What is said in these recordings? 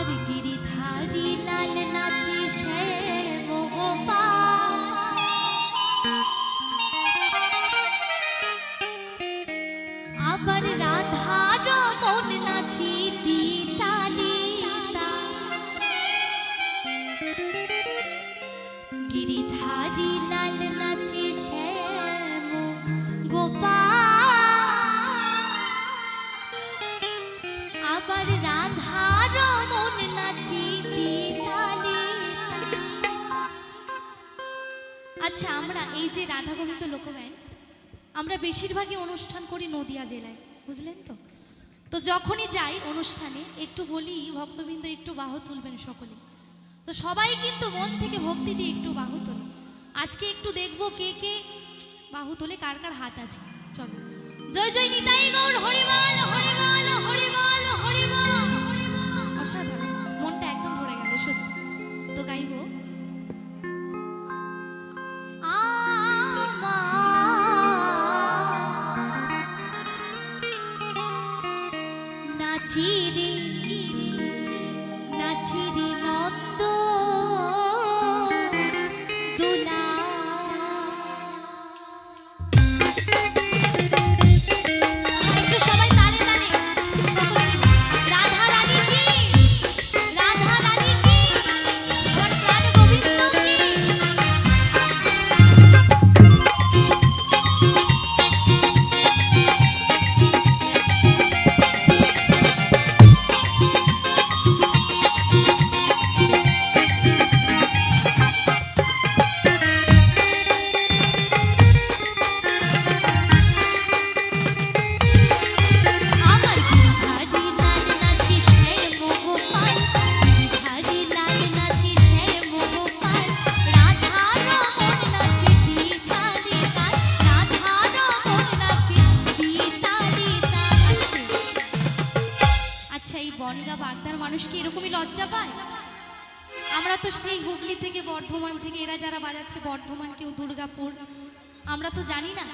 আমার গিরিধারী লাল নাচে শ্যাম গোপাল, আবার রাধার মন নাচে দিতা দিতা। গিরিধারী লাল নাচে শ্যাম গোপাল, আবার রাধার মন নাচে দিতা দিতা। আচ্ছা, আমরা এই যে রাধা গোবিন্দ লোকগান আমরা বেশিরভাগই অনুষ্ঠান করি নদিয়া জেলায়, বুঝলেন তো? তো যখনই যাই অনুষ্ঠানে একটু বলি ভক্তবৃন্দ একটু বাহু তুলবেন সকলে। তো সবাই কিন্তু মন থেকে ভক্তি দিয়ে একটু বাহু তোলে। আজকে একটু দেখবো কে কে বাহু তোলে, কার কার হাত আছে। চলো, জয় জয় নিতাই গৌর হরিবল হরিবল হরিবল হরিবল। অসাধারণ, মনটা একদম ভরে গেল সত্যি। তো গাইবো নাচিরে নাচিরে নন্দ দোলা। একটু সবাই তালে তালে রাধা রানী কি, রাধা রানী কি, আমার প্রাণ গোবিন্দ কি। বনগা বাগদার মানুষ কি এরকমই লজ্জা পায়? আমরা তো সেই হুগলি থেকে বর্ধমান থেকে, এরা যারা বাজাচ্ছে বর্ধমান, কেউ দুর্গাপুর, আমরা তো জানি না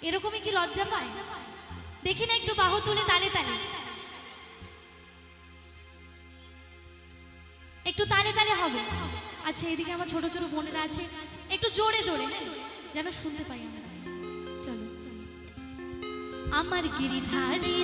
এরকমই কি লজ্জা পায়? দেখি না একটু বাহু তুলে তালে তালে, একটু তালে তালে হবে। আচ্ছা, এদিকে আমার ছোট ছোট বোনেরা আছে, একটু জোরে জোরে যেন শুনতে পাই আমরা। চলো, আমার গিরিধারী